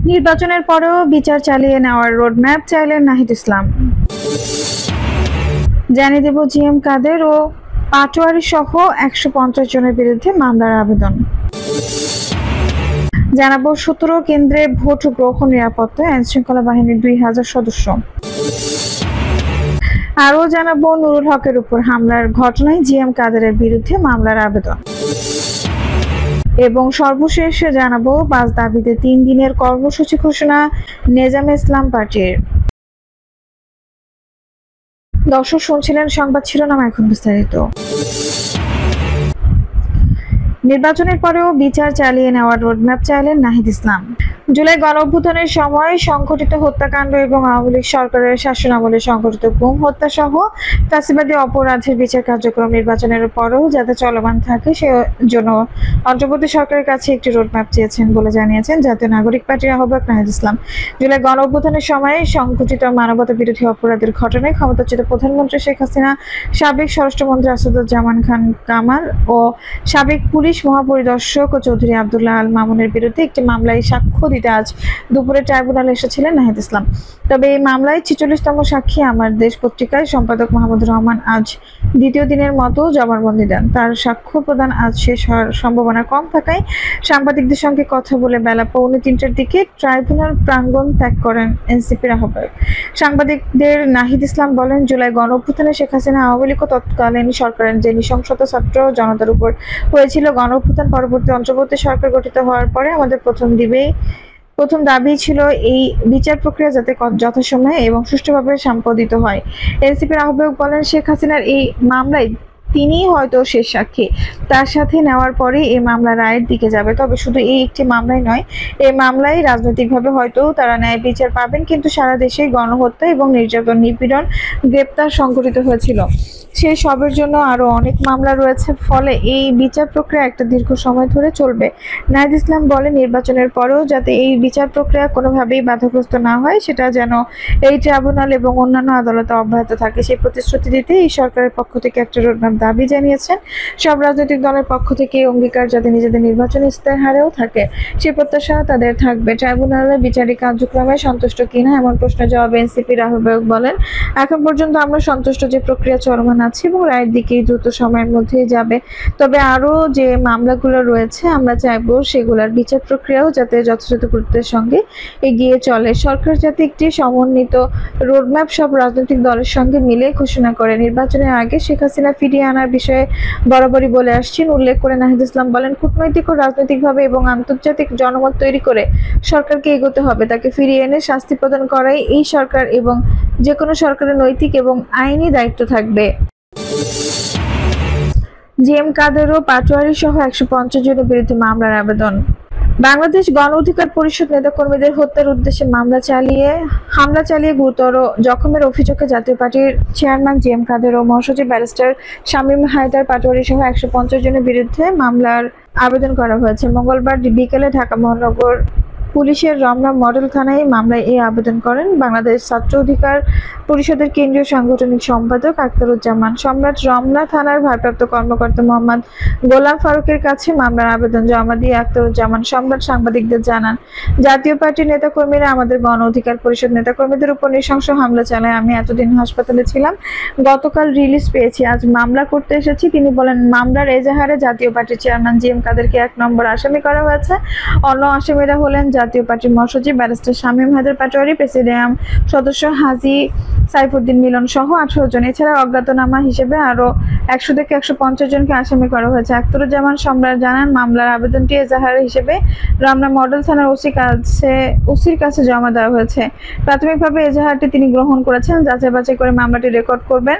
নির্বাচনের পরেও বিচার চালিয়ে নেওয়ার রোডম্যাপ চাইলেন নাহিদ ইসলাম। জানিয়ে দেব জিএম কাদের ও পাটোয়ারি সহ 150 জনের বিরুদ্ধে মামলার আবেদন। জানাবো 17 কেন্দ্রে ভোট গ্রহণ নিরাপত্তায় আইনশৃঙ্খলা বাহিনীর 2000 সদস্য। আরও জানাবো নুরুল হকের উপর হামলার ঘটনায় জিএম কাদেরের বিরুদ্ধে মামলার আবেদন। এবং সর্বশেষ জানাবো 5 দাবিতে 3 দিনের কর্মসূচি ঘোষণা নেজামে ইসলাম পার্টির। দর্শক শুনছিলেন সংবাদ শিরোনাম, এখন বিস্তারিত। নির্বাচনের পরেও বিচার চালিয়ে নেওয়ার রোডম্যাপ চাইলেন নাহিদ ইসলাম। জুলাই গণঅভ্যুত্থানের সময় সংঘটিত হত্যাকাণ্ড এবং আওয়ামী লীগ সরকারের শাসনামলে সংঘটিত গুম হত্যা সহ ফ্যাসিবাদী অপরাধের বিচার কার্যক্রম নির্বাচনের পরেও যাতে চলমান থাকে সেজন্য অন্তর্বর্তী সরকারের কাছে একটি রোডম্যাপ চেয়েছেন বলে জানিয়েছেন জাতীয় নাগরিক পার্টির আহ্বায়ক নাহিদ ইসলাম। জুলাই গণঅভ্যুত্থানের সময় সংঘটিত মানবতা বিরোধী অপরাধের ঘটনায় ক্ষমতাচ্যুত প্রধানমন্ত্রী শেখ হাসিনা, সাবেক স্বরাষ্ট্রমন্ত্রী আসাদুজ্জামান খান কামাল ও সাবেক পুলিশ মহাপরিদর্শক ও চৌধুরী আব্দুল্লাহ আল মামুনের বিরুদ্ধে একটি মামলায় সাক্ষ্য দিতে আজ দুপুরে ট্রাইব্যুনালে এসেছিলেন নাহিদ ইসলাম। তবে এই মামলায় 46তম সাক্ষী আমার দেশ পত্রিকার সম্পাদক মাহমুদুর রহমান আজ দ্বিতীয় দিনের মতো জবানবন্দি দেন। তার সাক্ষ্য প্রদান আজ শেষ হওয়ার সম্ভাবনা কম থাকায় সাংবাদিকদের সঙ্গে কথা বলে বেলা 2:45টার দিকে ট্রাইব্যুনাল প্রাঙ্গণ ত্যাগ করেন এনসিপির আহ্বায়ক। সাংবাদিকদের নাহিদ ইসলাম বলেন, জুলাই গণঅভ্যুত্থানে শেখ হাসিনা আওয়ামী লীগ ও তৎকালীন সরকারের যে নৃশংসতা ছাত্র জনতার উপর হয়েছিল, গণঅভ্যুত্থান পরবর্তী অন্তর্বর্তী সরকার গঠিত হওয়ার পরে আমাদের প্রথম দাবি ছিল এই বিচার প্রক্রিয়া যাতে যথাসময়ে এবং সুষ্ঠুভাবে সম্পাদিত হয়। এনসিপির আহ্বায়ক বলেন, শেখ হাসিনার এই মামলায় তিনিই হয়তো শেষ সাক্ষী। তার সাথে নেওয়ার পরে এই মামলা রায়ের দিকে যাবে। তবে শুধু এই একটি মামলাই নয়, এই মামলায় রাজনৈতিকভাবে হয়তো তারা ন্যায় বিচার পাবেন, কিন্তু সারা দেশে গণহত্যা এবং নির্যাতন, নিপীড়ন, গ্রেপ্তার সংঘটিত হয়েছিল। সেই সবের জন্য আরো অনেক মামলা রয়েছে, ফলে এই বিচার প্রক্রিয়া একটা দীর্ঘ সময় ধরে চলবে। নাহিদ ইসলাম বলেন, নির্বাচনের পরেও যাতে এই বিচার প্রক্রিয়া কোনোভাবেই বাধাগ্রস্ত না হয়, সেটা যেন এই ট্রাইব্যুনাল এবং অন্যান্য আদালতে অব্যাহত থাকে, সেই প্রতিশ্রুতি দিতে এই সরকারের পক্ষ থেকে একটা রোডম্যাপ দাবি জানিয়েছেন। সব রাজনৈতিক দলের পক্ষ থেকে অঙ্গীকার যাতে নিজেদের নির্বাচনী ইস্তেহারেও থাকে, সেই প্রত্যাশা তাদের থাকবে। ট্রাইব্যুনালের বিচারিক কার্যক্রমে সন্তুষ্ট কিনা এমন প্রশ্নের জবাবে এনসিপির আহ্বায়ক বলেন, এখন পর্যন্ত আমরা সন্তুষ্ট যে প্রক্রিয়া চলমান আছে এবং রায়ের দিকে দ্রুত সময়ের মধ্যেই যাবে। তবে আরও যে মামলাগুলো রয়েছে আমরা চাইবো সেগুলোর বিচার প্রক্রিয়াও যাতে যথাযথ গুরুত্বের সঙ্গে এগিয়ে চলে। সরকার যাতে একটি সমন্বিত রোডম্যাপ সব রাজনৈতিক দলের সঙ্গে মিলে ঘোষণা করে। নির্বাচনের আগে শেখ হাসিনা ফিরিয়ে আনার বিষয়ে বরাবরই বলে আসছেন। উল্লেখ করে নাহিদ ইসলাম বলেন, কূটনৈতিক ও রাজনৈতিকভাবে এবং আন্তর্জাতিক জনমত তৈরি করে সরকারকে এগোতে হবে। তাকে ফিরিয়ে এনে শাস্তি প্রদান করাই এই সরকার এবং যে কোনো সরকারের নৈতিক এবং আইনি দায়িত্ব থাকবে। জিএম কাদের ও পাটোয়ারি সহ 150 জনের বিরুদ্ধে মামলার আবেদন। বাংলাদেশ গণ অধিকার পরিষদ নেতাকর্মীদের হত্যার উদ্দেশ্যে হামলা চালিয়ে গুরুতর জখমের অভিযোগে জাতীয় পার্টির চেয়ারম্যান জিএম কাদের ও মহাসচিব ব্যারিস্টার শামীম হায়দার পাটোয়ারি সহ 150 জনের বিরুদ্ধে মামলার আবেদন করা হয়েছে। মঙ্গলবার বিকেলে ঢাকা মহানগর পুলিশের রমনা মডেল থানায় মামলায় এই আবেদন করেন বাংলাদেশ ছাত্র অধিকার পরিষদের কেন্দ্রীয় সাংগঠনিক সম্পাদক আখতারুজ্জামান সম্রাট। রমনা থানার ভারপ্রাপ্ত কর্মকর্তা মোহাম্মদ গোলাম ফারুকের কাছে মামলার আবেদন জমা দিয়ে আখতারুজ্জামান সম্রাট সাংবাদিকদের জানান, জাতীয় পার্টির নেতাকর্মীরা আমাদের গণ অধিকার পরিষদ নেতাকর্মীদের উপর নৃশংস হামলা চালায়। আমি এতদিন হাসপাতালে ছিলাম, গতকাল রিলিজ পেয়েছি, আজ মামলা করতে এসেছি। তিনি বলেন, মামলার এজাহারে জাতীয় পার্টির চেয়ারম্যান জিএম কাদেরকে 1 নম্বর আসামি করা হয়েছে। অন্য আসামিরা হলেন জাতীয় পার্টির মহাসচিব ব্যারিস্টার শামীম হায়দার পাটোয়ারি, প্রেসিডিয়াম সদস্য হাজী সাইফুদ্দিন মিলন সহ 18 জন। এছাড়া অজ্ঞাতনামা হিসেবে আরো 100 থেকে 150 জনকে আসামি করা হয়েছে। আখতারুজ্জামান সম্রাট জানান, মামলার আবেদনটি এজাহার হিসেবে রমনা মডেল থানার ওসির কাছে জমা দেওয়া হয়েছে। প্রাথমিকভাবে এজাহারটি তিনি গ্রহণ করেছেন, যাচাই বাছাই করে মামলাটি রেকর্ড করবেন।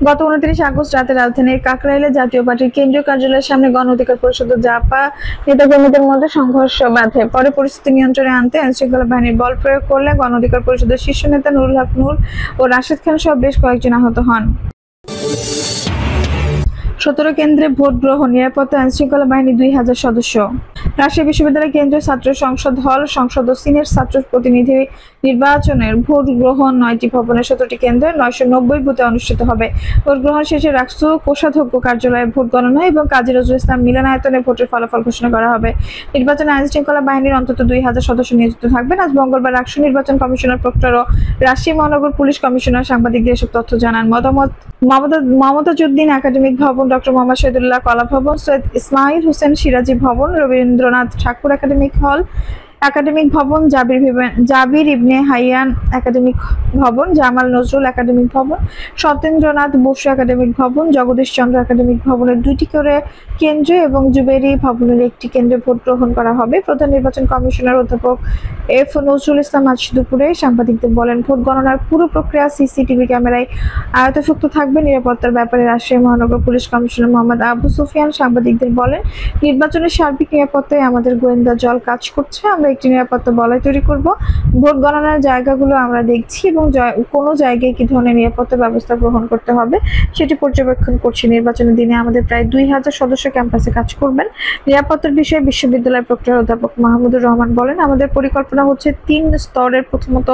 গত 29 আগস্ট রাতে রাজধানীর কাকরাইলে জাতীয় পার্টির কেন্দ্রীয় কার্যালয়ের সামনে গণ অধিকার পরিষদের জাপা নেতাকর্মীদের মধ্যে সংঘর্ষ বাধে। পরে পরিস্থিতি নিয়ন্ত্রণে আনতে আইনশৃঙ্খলা বাহিনীর বল প্রয়োগ করলে গণ অধিকার পরিষদের শীর্ষ নেতা নুরুল হক নূর ও রাশেদ খান সহ বেশ কয়েকজন আহত হন। 17 কেন্দ্রে ভোট গ্রহণ নিরাপত্তা আইনশৃঙ্খলা বাহিনী 2000 সদস্য। রাজশাহী বিশ্ববিদ্যালয় কেন্দ্রীয় ছাত্র সংসদ হল সংসদ ও সিনেট ছাত্র প্রতিনিধি নির্বাচনের ভোট গ্রহণ 9টি ভবনের 17টি কেন্দ্রে 990 বুথে অনুষ্ঠিত হবে। ভোট গ্রহণ শেষে রাষ্ট্র কোষাধ্যক্ষ কার্যালয়ে ভোট গণনা এবং কাজী নজরুল ইসলাম মিলনায়তনে ভোটের ফলাফল ঘোষণা করা হবে। নির্বাচনে আইন শৃঙ্খলা বাহিনীর অন্তত 2000 সদস্য নিয়োজিত থাকবেন। আজ মঙ্গলবার রাষ্ট্র নির্বাচন কমিশনার প্রক্টর ও রাজশাহী মহানগর পুলিশ কমিশনার সাংবাদিকদের এসব তথ্য জানান। মমতাজউদ্দিন একাডেমিক ভবন, ডক্টর মোহাম্মদ শহীদুল্লাহ কলা ভবন, সৈয়দ ইসমাইল হোসেন সিরাজি ভবন, রবীন্দ্রনাথ ঠাকুর একাডেমিক ভবন, জাবির ইবনে হাইয়ান একাডেমিক ভবন, জামাল নজরুল একাডেমিক ভবন, সত্যেন্দ্রনাথ বসু একাডেমিক ভবন, জগদীশ চন্দ্র একাডেমিক ভবনের 2টি করে কেন্দ্রে এবং জুবেরি ভবনের 1টি কেন্দ্রে ভোট গ্রহণ করা হবে। প্রধান নির্বাচন কমিশনার অধ্যাপক এফ নজরুল ইসলাম আজ দুপুরে সাংবাদিকদের বলেন, ভোট গণনার পুরো প্রক্রিয়া সিসিটিভি ক্যামেরায় আয়ত্তভুক্ত থাকবে। নিরাপত্তার ব্যাপারে রাজশাহী মহানগর পুলিশ কমিশনার মোহাম্মদ আবু সুফিয়ান সাংবাদিকদের বলেন, নির্বাচনের সার্বিক নিরাপত্তায় আমাদের গোয়েন্দা দল কাজ করছে। আমরা একটি নিরাপত্তা বলয় তৈরি করব। ভোট গণনার জায়গাগুলো আমরা দেখছি এবং কোনো জায়গায় কি ধরনের নিরাপত্তা ব্যবস্থা গ্রহণ করতে হবে সেটি পর্যবেক্ষণ করছি। নির্বাচনের দিনে আমাদের প্রায় 2000 সদস্য ক্যাম্পাসে কাজ করবেন। নিরাপত্তার বিষয়ে বিশ্ববিদ্যালয়ের প্রক্টর অধ্যাপক মাহমুদুর রহমান বলেন, আমাদের পরিকল্পনা হচ্ছে 3 স্তরের, প্রথমত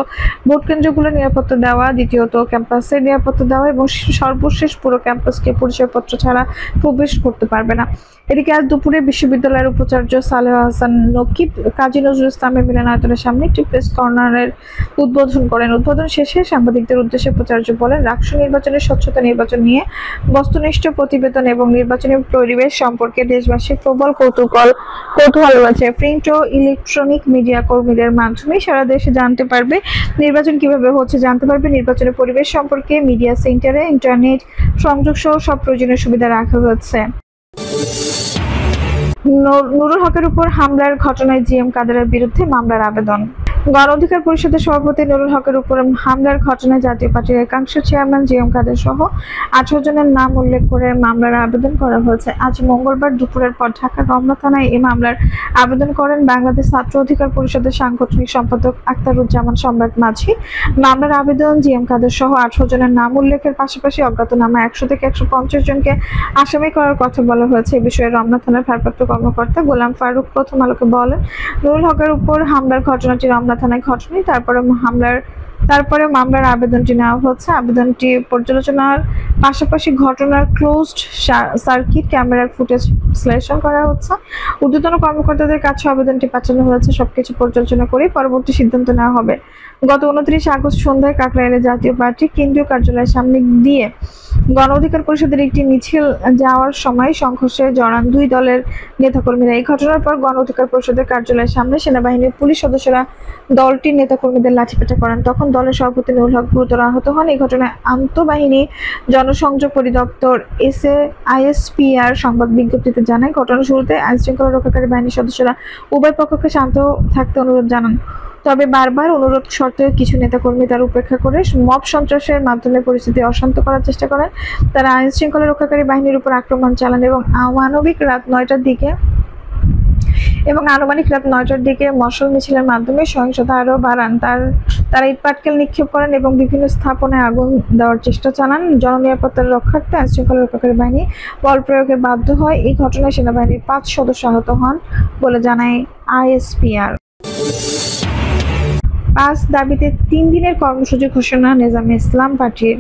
ভোট কেন্দ্রগুলো নিরাপত্তা দেওয়া, দ্বিতীয়ত ক্যাম্পাসের নিরাপত্তা দেওয়া এবং সর্বশেষ পুরো ক্যাম্পাসকে পরিচয়পত্র ছাড়া প্রবেশ করতে পারবে না। এদিকে আজ দুপুরে বিশ্ববিদ্যালয়ের উপাচার্য সালেহ হাসান নকিব কাজী নজরুল ইসলামের মিলনায়তনের সামনে একটি প্রেস কর্নারের উদ্বোধন করেন। উদ্বোধন শেষে সাংবাদিকদের উদ্দেশ্যে উপাচার্য বলেন, রাষ্ট্র নির্বাচনের স্বচ্ছতা নির্বাচন নিয়ে বস্তুনিষ্ঠ প্রতিবেদন এবং নির্বাচনী পরিবেশ সম্পর্কে দেশবাসীর প্রবল কৌতূহল রয়েছে। প্রিন্ট ও ইলেকট্রনিক মিডিয়া কর্মীদের মাধ্যমে সারা দেশে জানতে পারবে নির্বাচন কিভাবে হচ্ছে, জানতে পারবে নির্বাচনের পরিবেশ সম্পর্কে। মিডিয়া সেন্টারে ইন্টারনেট সংযোগ সহ সব প্রয়োজনীয় সুবিধা রাখা হয়েছে। নুরুল হকের উপর হামলার ঘটনায় জিএম কাদেরের বিরুদ্ধে মামলার আবেদন। গণ অধিকার পরিষদের সভাপতি নুরুল হকের উপর হামলার ঘটনায় জাতীয় পার্টির একাংশ চেয়ারম্যান জিএম কাদের সহ 18 জনের নাম উল্লেখ করে মামলার আবেদন করা হয়েছে। আজ মঙ্গলবার দুপুরের পর ঢাকার রমনা থানায় এই মামলার আবেদন করেন বাংলাদেশ ছাত্র অধিকার পরিষদের সাংগঠনিক সম্পাদক আখতারুজ্জামান সম্রাট মাঝি। মামলার আবেদন জিএম কাদের সহ 18 জনের নাম উল্লেখের পাশাপাশি অজ্ঞাতনামা 100 থেকে 150 জনকে আসামি করার কথা বলা হয়েছে। এ বিষয়ে রমনা থানার ভারপ্রাপ্ত কর্মকর্তা গোলাম ফারুক প্রথম আলোকে বলেন, নুরুল হকের উপর হামলার ঘটনাটি রমনা থানায় ঘটেনি। তারপরে মামলার আবেদনটি নেওয়া হচ্ছে। আবেদনটি পর্যালোচনার পাশাপাশি ঘটনার ক্লোজড সার্কিট ক্যামেরার ফুটেজ বিশ্লেষণ করা হচ্ছে। ঊর্ধ্বতন কর্মকর্তাদের কাছে আবেদনটি পাঠানো হয়েছে। সবকিছু পর্যালোচনা করে পরবর্তী সিদ্ধান্ত নেওয়া হবে। গত 29 আগস্ট সন্ধ্যায় কাকরাইলে জাতীয় পার্টির কেন্দ্রীয় কার্যালয়ের সামনে দিয়ে গণ অধিকার পরিষদের একটি মিছিল যাওয়ার সময় সংঘর্ষে জড়ান 2 দলের নেতাকর্মীরা। এই ঘটনার পর গণ অধিকার পরিষদের কার্যালয়ের সামনে সেনাবাহিনীর পুলিশ সদস্যরা দলটির নেতাকর্মীদের লাঠিপেটা করেন। তখন দলের সভাপতি নুরুল হক গুরুতর আহত হন। এই ঘটনায় আন্তঃবাহিনী জনসংযোগ পরিদপ্তর আইএসপিআর সংবাদ বিজ্ঞপ্তিতে জানায়, ঘটনার শুরুতে আইনশৃঙ্খলা রক্ষাকারী বাহিনীর সদস্যরা উভয় পক্ষকে শান্ত থাকতে অনুরোধ জানান। তবে বারবার অনুরোধ সত্ত্বেও কিছু নেতাকর্মী তার উপেক্ষা করে মব সন্ত্রাসের মাধ্যমে পরিস্থিতি অশান্ত করার চেষ্টা করেন। তারা আইন শৃঙ্খলা রক্ষাকারী বাহিনীর উপর আক্রমণ চালান এবং আনুমানিক রাত 9টার দিকে মশাল মিছিলের মাধ্যমে সহিংসতা আরও বাড়ান। তারা ইট পাটকেল নিক্ষেপ করেন এবং বিভিন্ন স্থাপনায় আগুন দেওয়ার চেষ্টা চালান। জননিরাপত্তার রক্ষার্থে আইন শৃঙ্খলা রক্ষাকারী বাহিনী বল প্রয়োগে বাধ্য হয়। এই ঘটনায় সেনাবাহিনীর 5 সদস্য আহত হন বলে জানায় আইএসপিআর। 5 দাবিতে 3 দিনের কর্মসূচি ঘোষণা নেজামে ইসলাম পার্টির।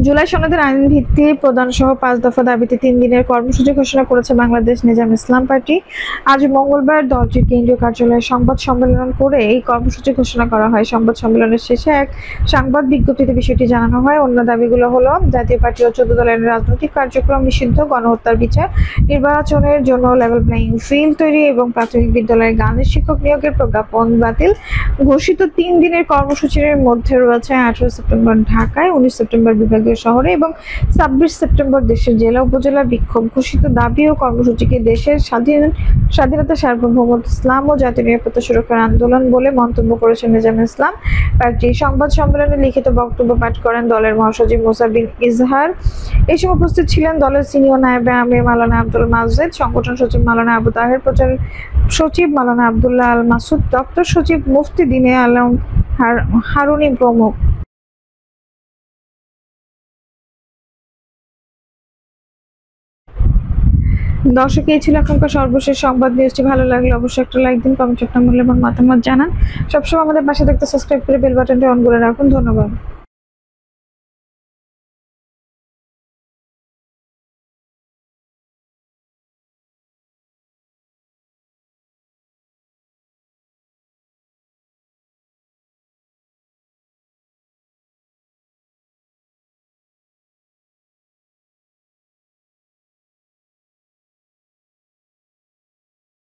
জুলাই সনদের আইন ভিত্তি প্রদান সহ 5 দফা দাবিতে 3 দিনের কর্মসূচি ঘোষণা করেছে বাংলাদেশ নেজামে ইসলাম পার্টি। আজ মঙ্গলবার দলটির কেন্দ্রীয় কার্যালয়ে সংবাদ সম্মেলন করে এই কর্মসূচি ঘোষণা করা হয়। সংবাদ সম্মেলনের শেষে এক সংবাদ বিজ্ঞপ্তিতে বিষয়টি জানানো হয়। অন্য দাবিগুলো হলো, জাতীয় পার্টি ও 14 দলের রাজনৈতিক কার্যক্রম নিষিদ্ধ, গণহত্যার বিচার, নির্বাচনের জন্য লেভেল প্লেইং ফিল্ড তৈরি এবং প্রাথমিক বিদ্যালয়ে গানের শিক্ষক নিয়োগের প্রজ্ঞাপন বাতিল। ঘোষিত 3 দিনের কর্মসূচির মধ্যে রয়েছে 18 সেপ্টেম্বর ঢাকায়, 19 সেপ্টেম্বর বিভাগীয় শহরে এবং 26 সেপ্টেম্বর দেশের জেলা উপজেলা বিক্ষোভ। ঘোষিত দাবি ও কর্মসূচিকে দেশের স্বাধীনতা, সার্বভৌমত্ব, ইসলাম ও জাতীয় নিরাপত্তা সুরক্ষার আন্দোলন বলে মন্তব্য করেছেন নেজামে ইসলাম পার্টি। সংবাদ সম্মেলনে লিখিত বক্তব্য পাঠ করেন দলের মহাসচিব মুসা বিন ইজহার। এই সময় উপস্থিত ছিলেন দলের সিনিয়র নায়েবে আমির মাওলানা আব্দুল মাজেদ, সংগঠন সচিব মাওলানা আবু তাহের, প্রচার সচিব মাওলানা আব্দুল্লাহ আল মাসুদ, দপ্তর সচিব মুফতি দিনে আলম হারুনি প্রমুখ। দর্শক, এই ছিল এখনকার সর্বশেষ সংবাদ। নিউজটি ভালো লাগলে অবশ্যই একটা লাইক দিন, কমেন্ট আপনার মূল্যবান মতামত জানান। সবসময় আমাদের পাশে থাকতে সাবস্ক্রাইব করে বেল বাটনটি অন করে রাখুন। ধন্যবাদ।